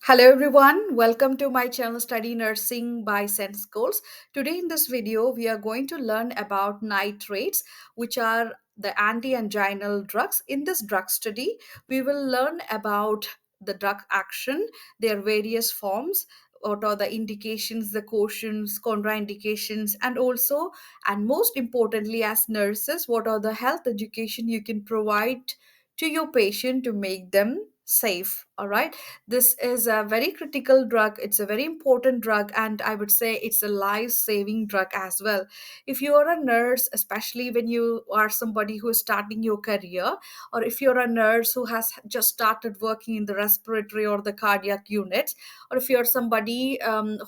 Hello everyone, welcome to my channel Study Nursing by Sense Schools. Today in this video, we are going to learn about nitrates, which are the anti-anginal drugs. In this drug study, we will learn about the drug action, their various forms, what are the indications, the cautions, contraindications, and also, and most importantly, as nurses, what are the health education you can provide to your patient to make them safe. All right, this is a very critical drug. It's a very important drug, and I would say it's a life saving drug as well. If you are a nurse, especially when you are somebody who is starting your career, or if you're a nurse who has just started working in the respiratory or the cardiac units, or if you're somebody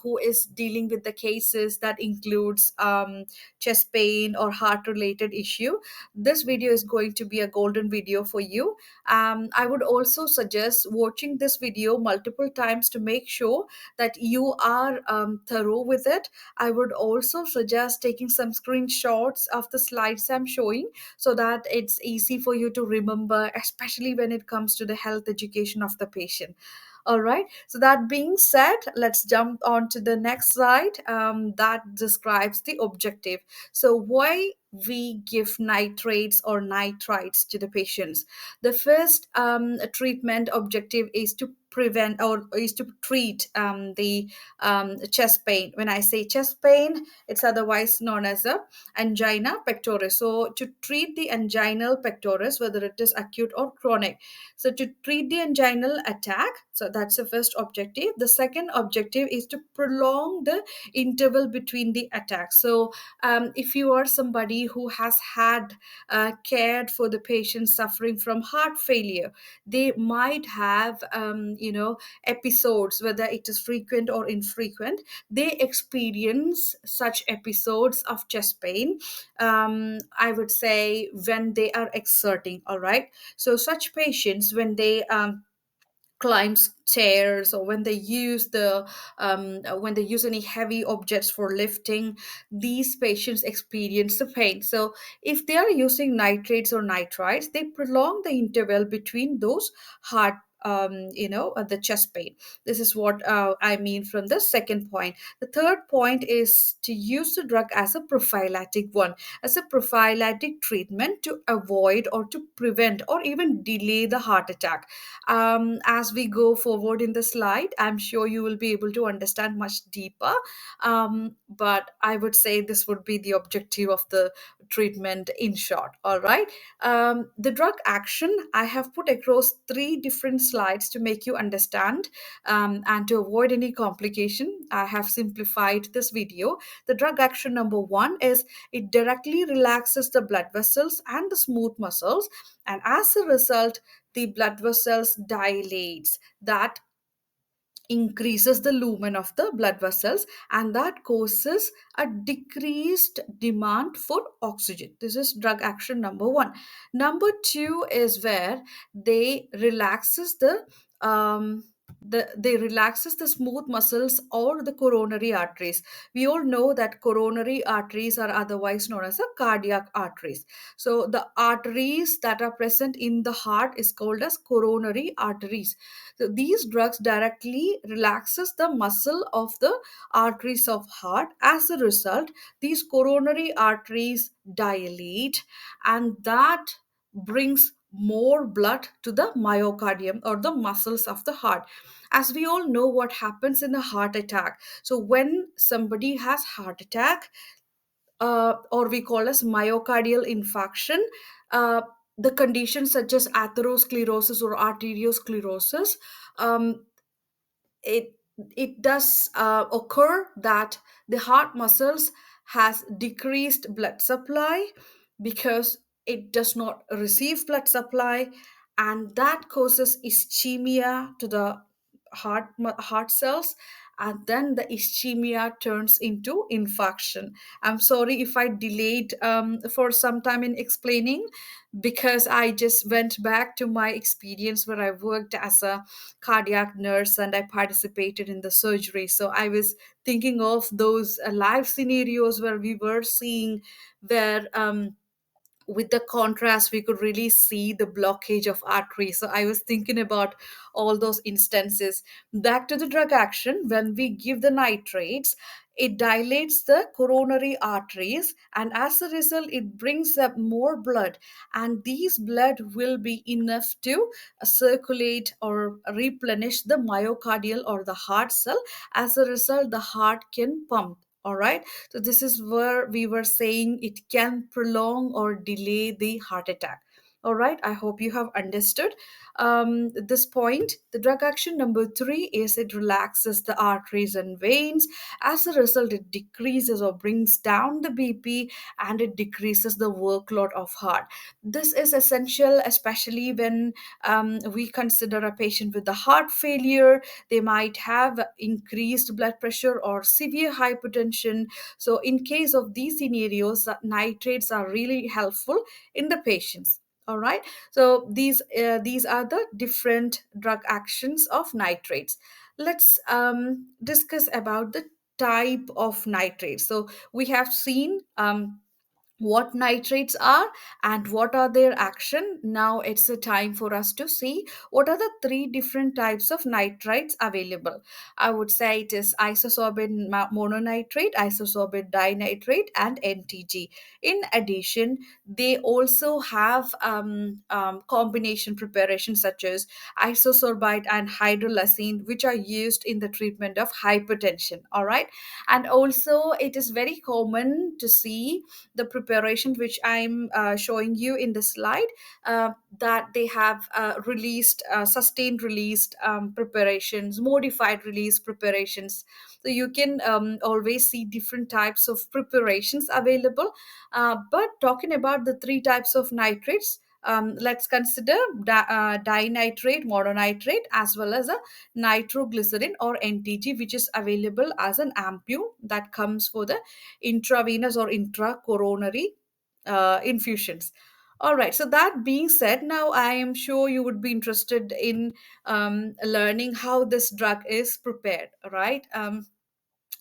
who is dealing with the cases that includes chest pain or heart related issue, this video is going to be a golden video for you. I would also suggest watching this video multiple times to make sure that you are thorough with it. I would also suggest taking some screenshots of the slides I'm showing so that it's easy for you to remember, especially when it comes to the health education of the patient. All right. So that being said, let's jump on to the next slide that describes the objective. So why we give nitrates or nitrites to the patients? The first treatment objective is to prevent or is to treat the chest pain. When I say chest pain, it's otherwise known as a angina pectoris. So to treat the anginal pectoris, whether it is acute or chronic. So to treat the anginal attack, so that's the first objective. The second objective is to prolong the interval between the attacks. So if you are somebody who has had cared for the patient suffering from heart failure, they might have episodes, whether it is frequent or infrequent. They experience such episodes of chest pain, I would say, when they are exerting. All right, so such patients, when they climb stairs, or when they use any heavy objects for lifting, these patients experience the pain. So if they are using nitrates or nitrites, they prolong the interval between those heart the chest pain. This is what I mean from the second point. The third point is to use the drug as a prophylactic one, as a prophylactic treatment to avoid or to prevent or even delay the heart attack. As we go forward in the slide, I'm sure you will be able to understand much deeper. But I would say this would be the objective of the treatment in short. All right. The drug action I have put across three different slides to make you understand, and to avoid any complication. I have simplified this video. The drug action number one is it directly relaxes the blood vessels and the smooth muscles, and as a result, the blood vessels dilates. That increases the lumen of the blood vessels, and that causes a decreased demand for oxygen. This is drug action number one. Number two is where they relaxes they relaxes the smooth muscles or the coronary arteries. We all know that coronary arteries are otherwise known as a cardiac arteries. So the arteries that are present in the heart is called as coronary arteries. So these drugs directly relaxes the muscle of the arteries of heart. As a result, these coronary arteries dilate, and that brings more blood to the myocardium or the muscles of the heart. As we all know what happens in a heart attack. So when somebody has heart attack, or we call as myocardial infarction, uh, the conditions such as atherosclerosis or arteriosclerosis, um, it it does occur that the heart muscles has decreased blood supply because it does not receive blood supply, and that causes ischemia to the heart cells, and then the ischemia turns into infarction. I'm sorry if I delayed for some time in explaining, because I just went back to my experience where I worked as a cardiac nurse and I participated in the surgery. So I was thinking of those live scenarios where we were seeing where with the contrast we could really see the blockage of arteries. So I was thinking about all those instances. Back to the drug action, when we give the nitrates, it dilates the coronary arteries, and as a result it brings up more blood, and these blood will be enough to circulate or replenish the myocardial or the heart cell. As a result, the heart can pump. All right, so this is where we were saying it can prolong or delay the heart attack. All right, I hope you have understood this point. The drug action number three is it relaxes the arteries and veins. As a result, it decreases or brings down the BP, and it decreases the workload of heart. This is essential, especially when we consider a patient with the heart failure. They might have increased blood pressure or severe hypertension. So in case of these scenarios, nitrates are really helpful in the patients. All right, so these are the different drug actions of nitrates. Let's discuss about the type of nitrates. So we have seen what nitrates are and what are their action. Now it's a time for us to see what are the three different types of nitrates available. I would say it is isosorbate mononitrate, isosorbate dinitrate, and NTG. In addition, they also have combination preparations such as isosorbide and hydrolysine, which are used in the treatment of hypertension. All right, and also it is very common to see the preparation which I'm showing you in the slide, that they have released sustained released preparations, modified release preparations. So you can always see different types of preparations available. But talking about the three types of nitrates, let's consider dinitrate, mononitrate, as well as a nitroglycerin or NTG, which is available as an ampule that comes for the intravenous or intracoronary infusions. All right, so that being said, now I am sure you would be interested in learning how this drug is prepared, right?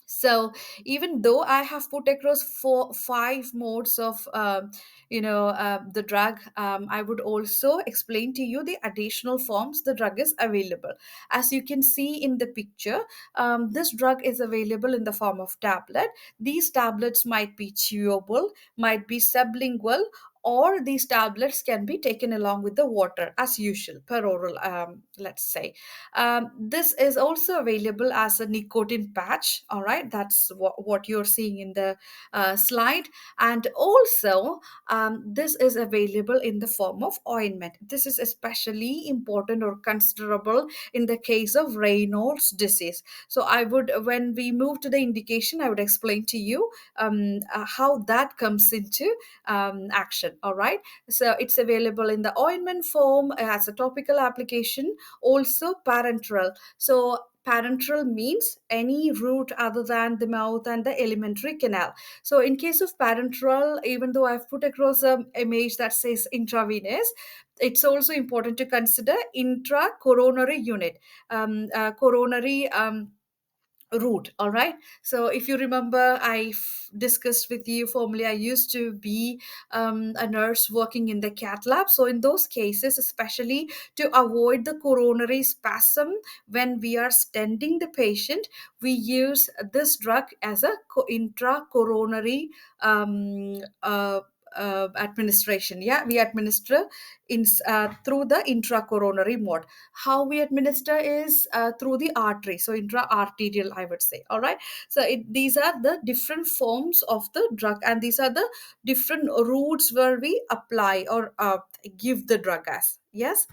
So even though I have put across five modes of the drug, I would also explain to you the additional forms the drug is available. As you can see in the picture, this drug is available in the form of tablet. These tablets might be chewable, might be sublingual, or these tablets can be taken along with the water as usual, per oral, let's say. This is also available as a nicotine patch. All right, that's what you're seeing in the slide. And also, this is available in the form of ointment. This is especially important or considerable in the case of Raynaud's disease. So I would, when we move to the indication, I would explain to you how that comes into action. All right, so it's available in the ointment form as a topical application, also parenteral. So parenteral means any route other than the mouth and the alimentary canal. So in case of parenteral, even though I've put across an image that says intravenous, it's also important to consider intracoronary unit, coronary route. All right, so if you remember, discussed with you formerly, I used to be a nurse working in the cath lab. So in those cases, especially to avoid the coronary spasm when we are stenting the patient, we use this drug as a intracoronary administration. Yeah, we administer through the intracoronary mode. How we administer is through the artery, so intra-arterial, I would say. All right, so these are the different forms of the drug, and these are the different routes where we apply or give the drug as. Yes.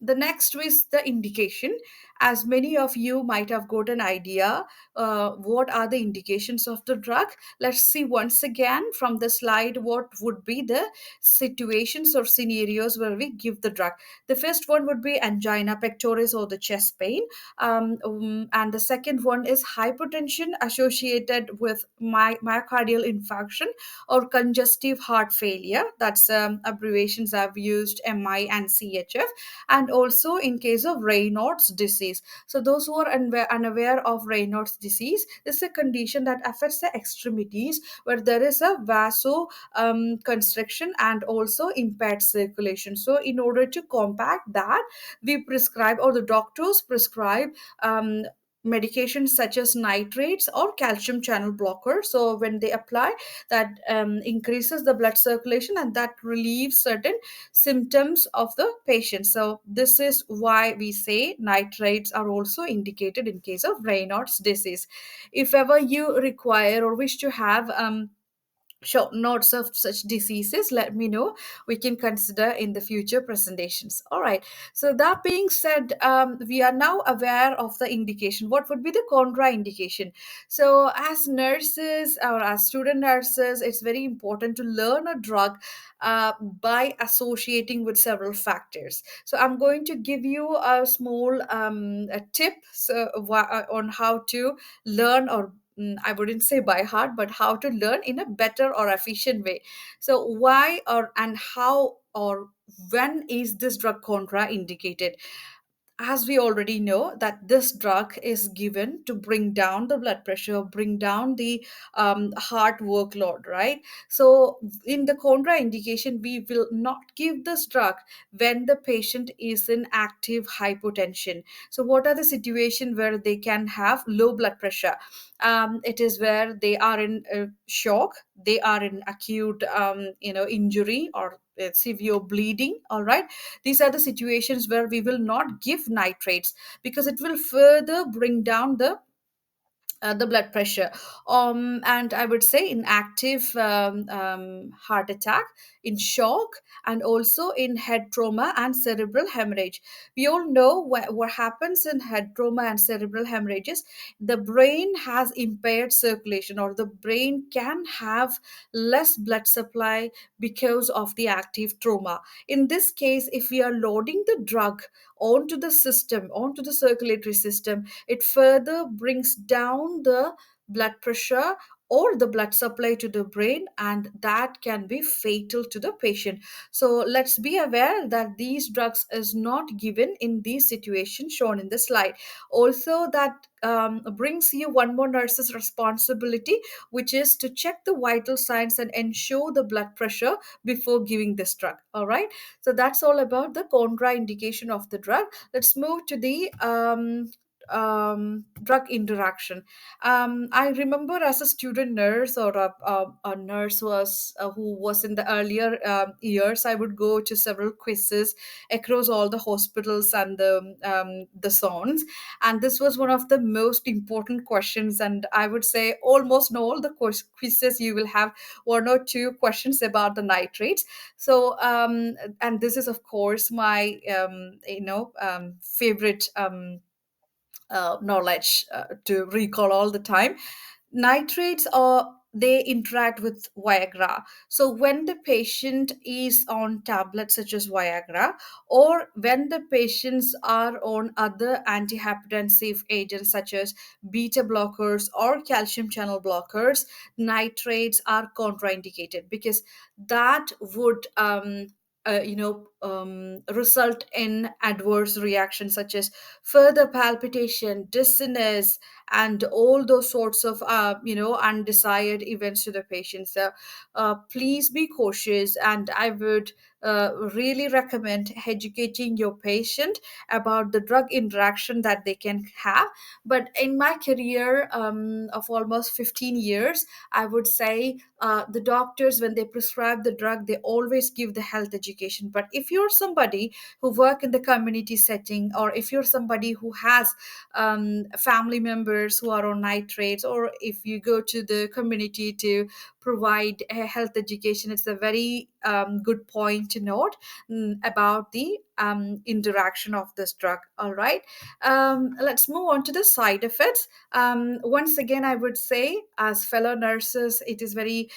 The next is the indication. As many of you might have got an idea what are the indications of the drug. Let's see once again from the slide what would be the situations or scenarios where we give the drug. The first one would be angina pectoris or the chest pain, and the second one is hypertension associated with myocardial infarction or congestive heart failure. That's abbreviations I've used, MI and CHF, and also in case of Raynaud's disease. disease. So those who are unaware of Raynaud's disease, this is a condition that affects the extremities where there is a vaso constriction and also impaired circulation. So in order to combat that, we prescribe, or the doctors prescribe, um, medications such as nitrates or calcium channel blockers. So when they apply, that increases the blood circulation and that relieves certain symptoms of the patient. So this is why we say nitrates are also indicated in case of Raynaud's disease. If ever you require or wish to have short notes of such diseases, let me know. We can consider in the future presentations. All right, so that being said, we are now aware of the indication. What would be the contraindication? So as nurses or as student nurses, it's very important to learn a drug by associating with several factors. So I'm going to give you a small a tip, so, on how to learn, or I wouldn't say by heart, but how to learn in a better or efficient way. So why or and how or when is this drug contraindicated? As we already know that this drug is given to bring down the blood pressure, bring down the heart workload, right? So in the contraindication, we will not give this drug when the patient is in active hypotension. So what are the situation where they can have low blood pressure? It is where they are in shock, they are in acute injury, or severe bleeding. All right, these are the situations where we will not give nitrates, because it will further bring down the blood pressure. And I would say in active heart attack, in shock, and also in head trauma and cerebral hemorrhage. We all know what happens in head trauma and cerebral hemorrhages. The brain has impaired circulation, or the brain can have less blood supply because of the active trauma. In this case, if we are loading the drug onto the system, onto the circulatory system, it further brings down the blood pressure or the blood supply to the brain, and that can be fatal to the patient. So let's be aware that these drugs is not given in these situations shown in the slide. Also, that brings you one more nurse's responsibility, which is to check the vital signs and ensure the blood pressure before giving this drug. All right, so that's all about the contraindication of the drug. Let's move to the drug interaction. I remember as a student nurse, or a nurse who was in the earlier years, I would go to several quizzes across all the hospitals and the zones, and this was one of the most important questions. And I would say almost in all the quizzes you will have one or two questions about the nitrates. So and this is of course my favorite knowledge to recall all the time. Nitrates are, they interact with Viagra. So when the patient is on tablets such as Viagra, or when the patients are on other antihypertensive agents such as beta blockers or calcium channel blockers, nitrates are contraindicated, because that would result in adverse reactions such as further palpitation, dizziness, and all those sorts of undesired events to the patient. So please be cautious, and I would really recommend educating your patient about the drug interaction that they can have. But in my career of almost 15 years, I would say the doctors, when they prescribe the drug, they always give the health education. But if you're somebody who work in the community setting, or if you're somebody who has family members who are on nitrates, or if you go to the community to provide a health education, it's a very good point to note about the interaction of this drug. All right, let's move on to the side effects. Once again, I would say, as fellow nurses, it is very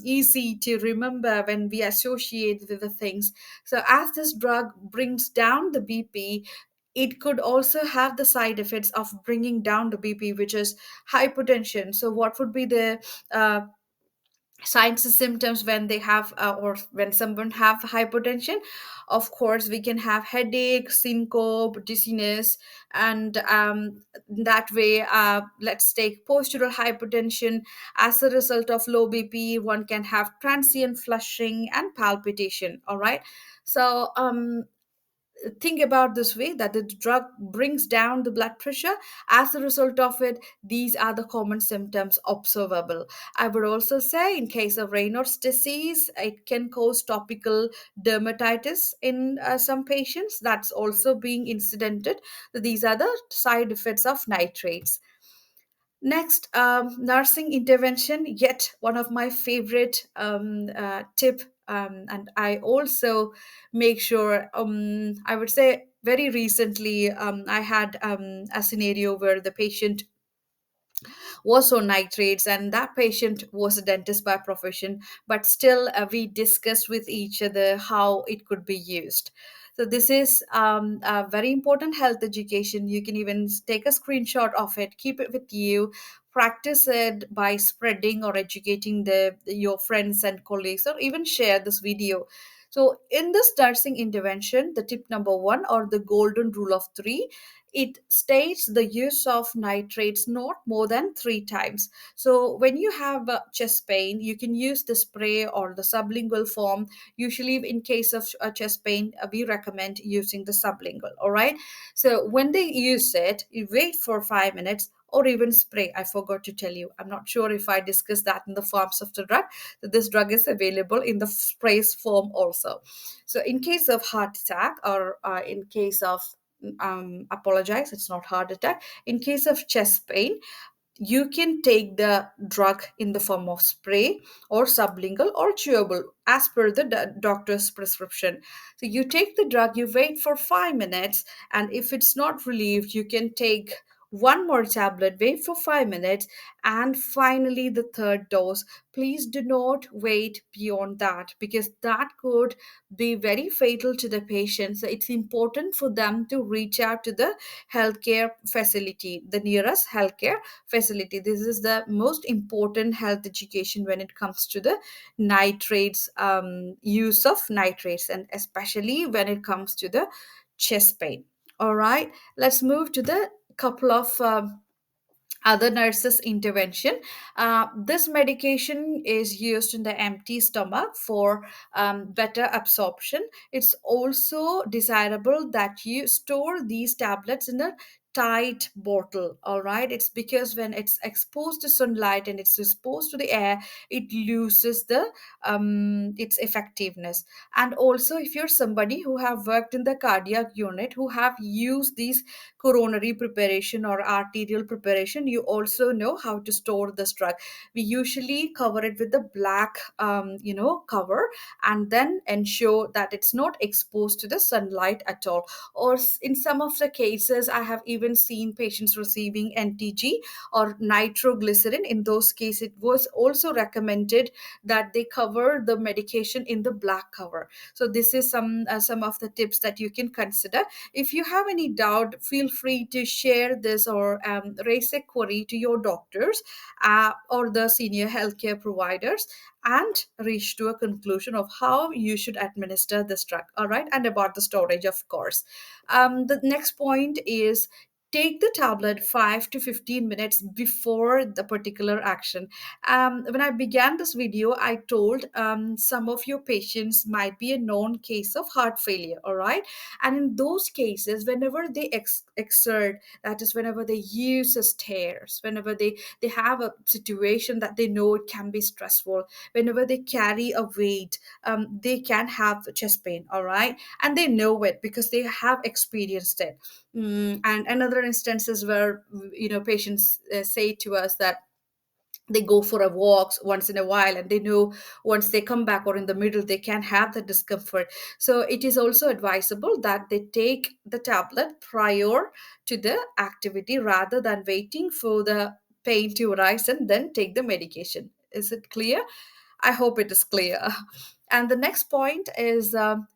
easy to remember when we associate with the things. So as this drug brings down the BP, it could also have the side effects of bringing down the BP, which is hypertension. So what would be the signs and symptoms when they have or when someone have hypertension. Of course, we can have headache, syncope, dizziness, and that way, let's take postural hypertension. As a result of low bp, one can have transient flushing and palpitation. All right. So think about this way, that the drug brings down the blood pressure. As a result of it, these are the common symptoms observable. I would also say, in case of Raynaud's disease, it can cause topical dermatitis in some patients. That's also being incidented. So these are the side effects of nitrates. Next, nursing intervention, yet one of my favorite tip. And I also make sure, I would say very recently, I had a scenario where the patient was on nitrates, and that patient was a dentist by profession, but still we discussed with each other how it could be used. So this is a very important health education. You can even take a screenshot of it, keep it with you, practice it by spreading or educating your friends and colleagues, or even share this video. So in this nursing intervention, the tip number one, or the golden rule of three, it states the use of nitrates not more than 3 times. So when you have chest pain, you can use the spray or the sublingual form. Usually, in case of chest pain, we recommend using the sublingual. All right. So when they use it, you wait for 5 minutes. Or even spray. I forgot to tell you. I'm not sure if I discussed that in the forms of the drug. So this drug is available in the sprays form also. So in case of heart attack, or in case of apologize, it's not heart attack, in case of chest pain, you can take the drug in the form of spray or sublingual or chewable as per the doctor's prescription. So you take the drug, you wait for 5 minutes, and if it's not relieved, you can take one more tablet, wait for 5 minutes, and finally the third dose. Please do not wait beyond that, because that could be very fatal to the patient. So it's important for them to reach out to the healthcare facility, the nearest healthcare facility. This is the most important health education when it comes to the nitrates, use of nitrates, and especially when it comes to the chest pain. All right, let's move to the couple of other nurses intervention. This medication is used in the empty stomach for better absorption. It's also desirable that you store these tablets in a tight bottle. All right, it's because when it's exposed to sunlight and it's exposed to the air, it loses the its effectiveness. And also, if you're somebody who have worked in the cardiac unit, who have used these coronary preparation or arterial preparation, you also know how to store this drug. We usually cover it with the black cover, and then ensure that it's not exposed to the sunlight at all. Or in some of the cases, I have even seen patients receiving NTG or nitroglycerin. In those cases, it was also recommended that they cover the medication in the black cover. So this is some of the tips that you can consider. If you have any doubt, feel free to share this, or raise a query to your doctors or the senior healthcare providers, and reach to a conclusion of how you should administer this drug. All right, and about the storage, of course. The next point is, take the tablet 5 to 15 minutes before the particular action. When I began this video, I told some of your patients might be a known case of heart failure. All right, and in those cases, whenever they exert, that is, whenever they use the stairs, whenever they have a situation that they know it can be stressful, whenever they carry a weight, they can have chest pain. All right, and they know it because they have experienced it. And another instances where patients say to us that they go for a walk once in a while, and they know once they come back or in the middle they can have the discomfort. So it is also advisable that they take the tablet prior to the activity, rather than waiting for the pain to arise and then take the medication. Is it clear? I hope it is clear. And the next point is,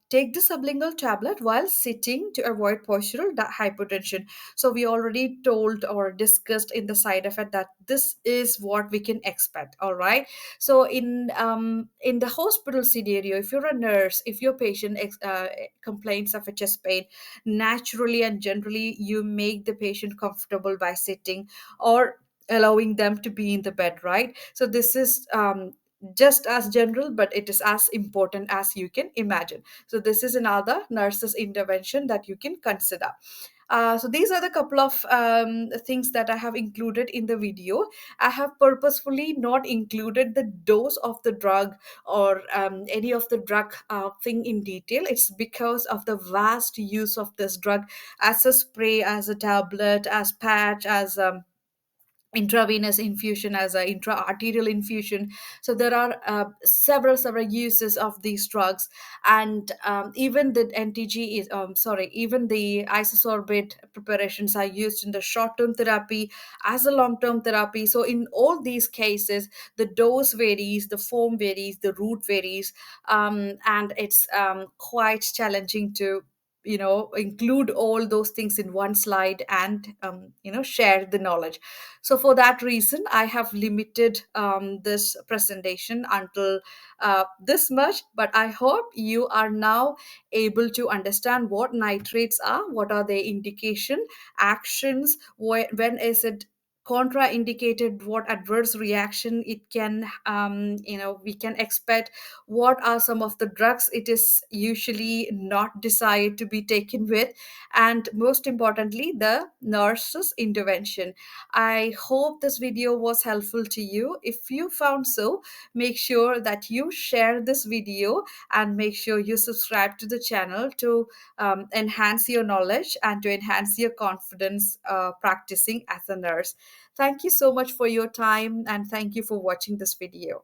take the sublingual tablet while sitting to avoid postural hypotension. So we already told or discussed in the side effect that this is what we can expect. All right. So in the hospital scenario, if you're a nurse, if your patient complains of a chest pain, naturally and generally you make the patient comfortable by sitting or allowing them to be in the bed, right? So this is just as general, but it is as important as you can imagine. So this is another nurse's intervention that you can consider. So these are the couple of things that I have included in the video. I have purposefully not included the dose of the drug or any of the drug thing in detail. It's because of the vast use of this drug as a spray, as a tablet, as patch, as intravenous infusion, as a intra-arterial infusion. So there are several uses of these drugs. And even the ntg is sorry, even the isosorbate preparations are used in the short-term therapy as a long-term therapy. So in all these cases, the dose varies, the form varies, the route varies, and it's quite challenging to include all those things in one slide and share the knowledge. So for that reason, I have limited this presentation until this much. But I hope you are now able to understand what nitrates are, what are their indication, actions, when is it contraindicated, what adverse reaction it can we can expect, what are some of the drugs it is usually not desired to be taken with, and most importantly the nurse's intervention. I hope this video was helpful to you. If you found so, make sure that you share this video and make sure you subscribe to the channel to enhance your knowledge and to enhance your confidence practicing as a nurse. Thank you so much for your time and thank you for watching this video.